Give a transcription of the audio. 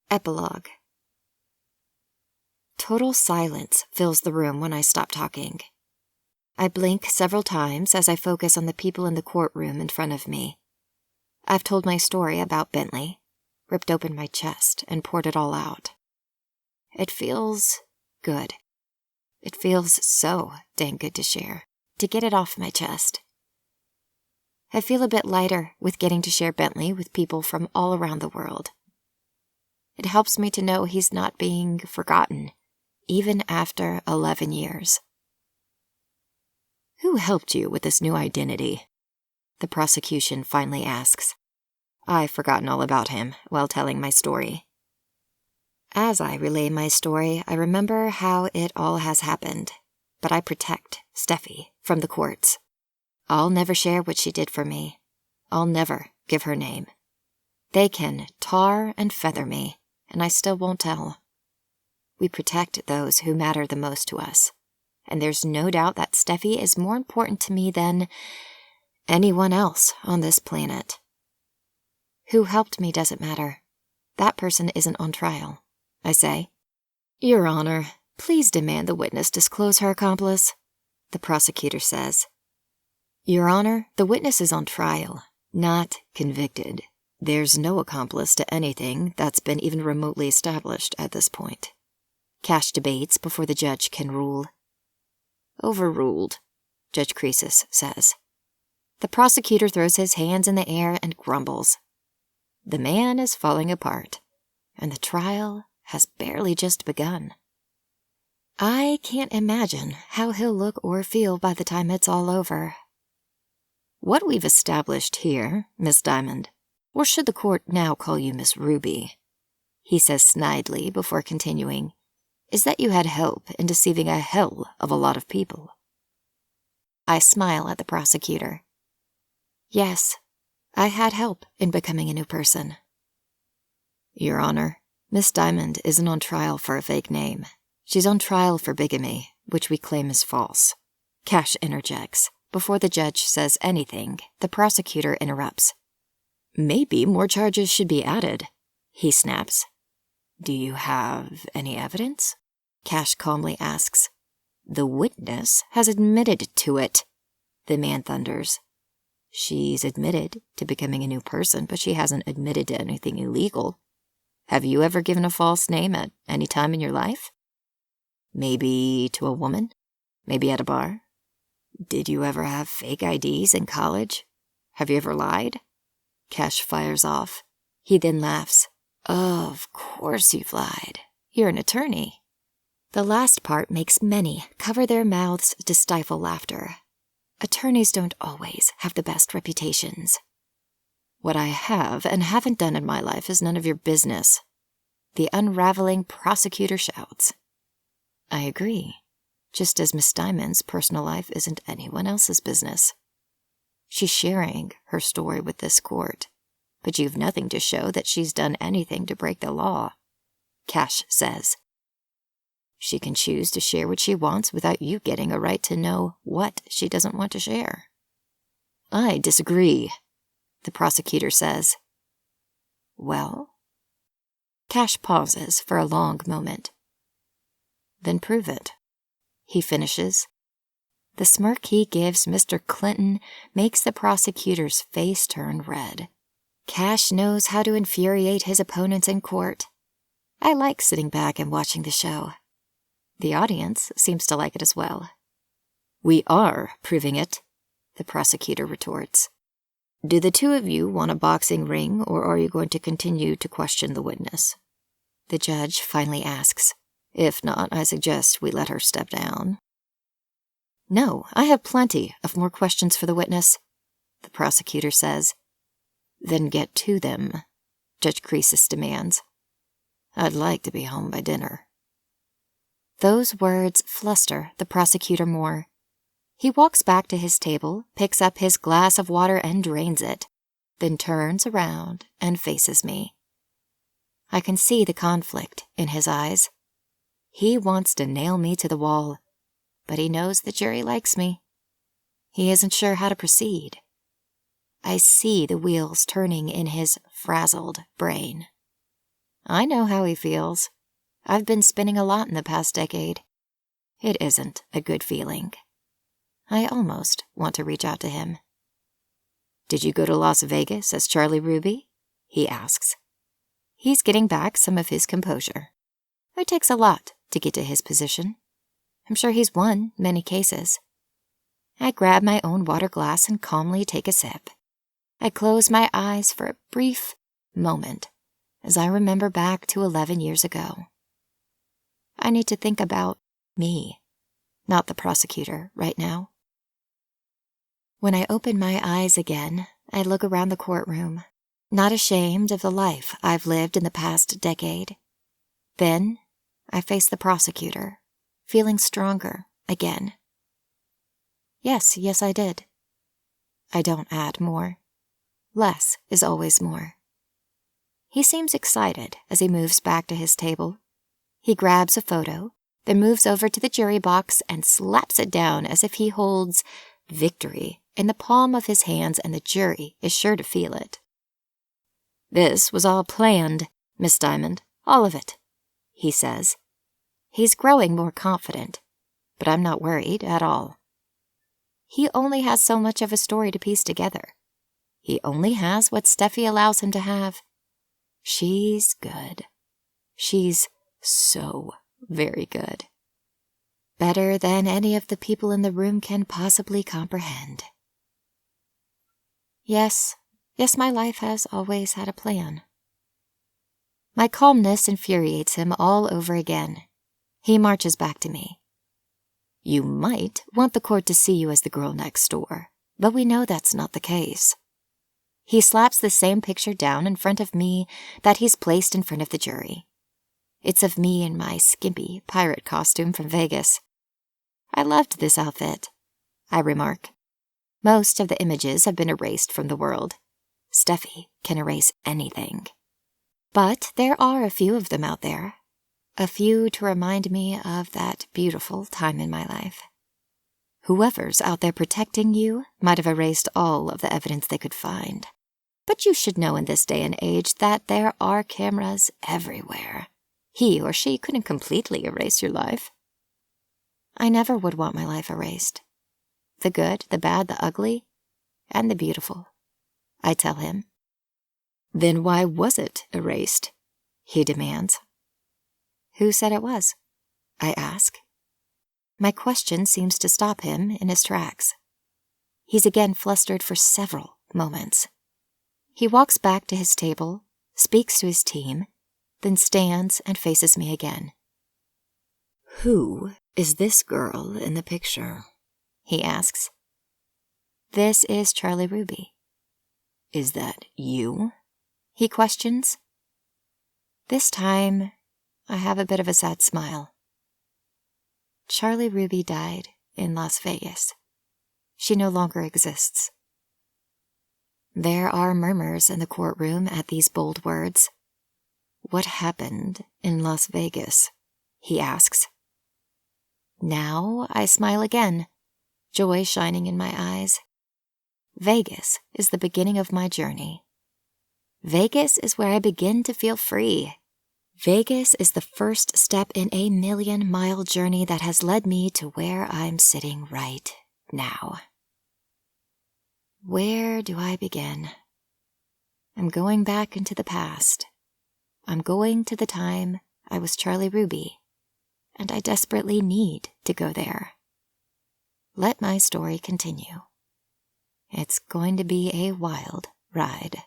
Epilogue. Total silence fills the room when I stop talking. I blink several times as I focus on the people in the courtroom in front of me. I've told my story about Bentley, ripped open my chest, and poured it all out. It feels good. It feels so dang good to share, to get it off my chest. I feel a bit lighter with getting to share Bentley with people from all around the world. It helps me to know he's not being forgotten, even after 11 years. Who helped you with this new identity? The prosecution finally asks. I've forgotten all about him while telling my story. As I relay my story, I remember how it all has happened, but I protect Steffi from the courts. I'll never share what she did for me. I'll never give her name. They can tar and feather me, and I still won't tell. We protect those who matter the most to us, and there's no doubt that Steffi is more important to me than anyone else on this planet. Who helped me doesn't matter. That person isn't on trial, I say. Your Honor, please demand the witness disclose her accomplice, the prosecutor says. Your Honor, the witness is on trial, not convicted. There's no accomplice to anything that's been even remotely established at this point. Cash debates before the judge can rule. Overruled, Judge Croesus says. The prosecutor throws his hands in the air and grumbles. The man is falling apart, and the trial has barely just begun. I can't imagine how he'll look or feel by the time it's all over. What we've established here, Miss Diamond, or should the court now call you Miss Ruby, he says snidely before continuing, is that you had help in deceiving a hell of a lot of people. I smile at the prosecutor. Yes, I had help in becoming a new person. Your Honor, Miss Diamond isn't on trial for a fake name. She's on trial for bigamy, which we claim is false. Cash interjects. Before the judge says anything, the prosecutor interrupts. Maybe more charges should be added, he snaps. Do you have any evidence? Cash calmly asks. The witness has admitted to it, the man thunders. She's admitted to becoming a new person, but she hasn't admitted to anything illegal. Have you ever given a false name at any time in your life? Maybe to a woman? Maybe at a bar? Did you ever have fake IDs in college? Have you ever lied? Cash fires off. He then laughs. Of course you've lied. You're an attorney. The last part makes many cover their mouths to stifle laughter. Attorneys don't always have the best reputations. What I have and haven't done in my life is none of your business, the unraveling prosecutor shouts. I agree. Just as Miss Diamond's personal life isn't anyone else's business. She's sharing her story with this court, but you've nothing to show that she's done anything to break the law, Cash says. She can choose to share what she wants without you getting a right to know what she doesn't want to share. I disagree, the prosecutor says. Well? Cash pauses for a long moment. Then prove it. He finishes. The smirk he gives Mr. Clinton makes the prosecutor's face turn red. Cash knows how to infuriate his opponents in court. I like sitting back and watching the show. The audience seems to like it as well. We are proving it, the prosecutor retorts. Do the two of you want a boxing ring, or are you going to continue to question the witness? The judge finally asks. If not, I suggest we let her step down. No, I have plenty of more questions for the witness, the prosecutor says. Then get to them, Judge Croesus demands. I'd like to be home by dinner. Those words fluster the prosecutor more. He walks back to his table, picks up his glass of water and drains it, then turns around and faces me. I can see the conflict in his eyes. He wants to nail me to the wall, but he knows the jury likes me. He isn't sure how to proceed. I see the wheels turning in his frazzled brain. I know how he feels. I've been spinning a lot in the past decade. It isn't a good feeling. I almost want to reach out to him. Did you go to Las Vegas as Charlie Ruby? He asks. He's getting back some of his composure. It takes a lot to get to his position. I'm sure he's won many cases. I grab my own water glass and calmly take a sip. I close my eyes for a brief moment as I remember back to 11 years ago. I need to think about me, not the prosecutor, right now. When I open my eyes again, I look around the courtroom, not ashamed of the life I've lived in the past decade. Then I face the prosecutor, feeling stronger again. Yes, I did. I don't add more. Less is always more. He seems excited as he moves back to his table. He grabs a photo, then moves over to the jury box and slaps it down as if he holds victory in the palm of his hands, and the jury is sure to feel it. This was all planned, Miss Diamond, all of it, he says. He's growing more confident, but I'm not worried at all. He only has so much of a story to piece together. He only has what Steffi allows him to have. She's good. She's so very good. Better than any of the people in the room can possibly comprehend. Yes, my life has always had a plan. My calmness infuriates him all over again. He marches back to me. You might want the court to see you as the girl next door, but we know that's not the case. He slaps the same picture down in front of me that he's placed in front of the jury. It's of me in my skimpy pirate costume from Vegas. I loved this outfit, I remark. Most of the images have been erased from the world. Steffi can erase anything. But there are a few of them out there. A few to remind me of that beautiful time in my life. Whoever's out there protecting you might have erased all of the evidence they could find. But you should know in this day and age that there are cameras everywhere. He or she couldn't completely erase your life. I never would want my life erased. The good, the bad, the ugly, and the beautiful, I tell him. Then why was it erased? He demands. Who said it was? I ask. My question seems to stop him in his tracks. He's again flustered for several moments. He walks back to his table, speaks to his team, then stands and faces me again. Who is this girl in the picture? He asks. This is Charlie Ruby. Is that you? He questions. This time, I have a bit of a sad smile. Charlie Ruby died in Las Vegas. She no longer exists. There are murmurs in the courtroom at these bold words. What happened in Las Vegas? He asks. Now I smile again, joy shining in my eyes. Vegas is the beginning of my journey. Vegas is where I begin to feel free. Vegas is the first step in a 1,000,000-mile journey that has led me to where I'm sitting right now. Where do I begin? I'm going back into the past. I'm going to the time I was Charlie Ruby, and I desperately need to go there. Let my story continue. It's going to be a wild ride.